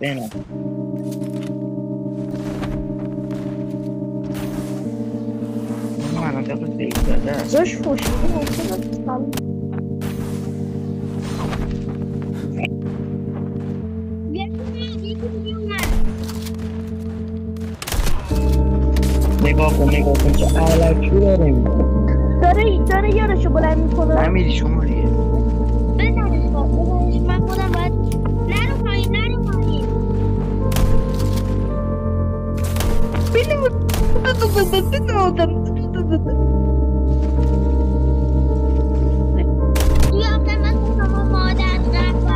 بنا مناطق فیل زده است. داشت فوشیده ممکنه بستم. نگاه کن چه علکی داره میکنه. داره یارشو بلند میکنه. نمیری شماریه بزنش من خودم باید نرو پایین توی آفته من شما مادر رفت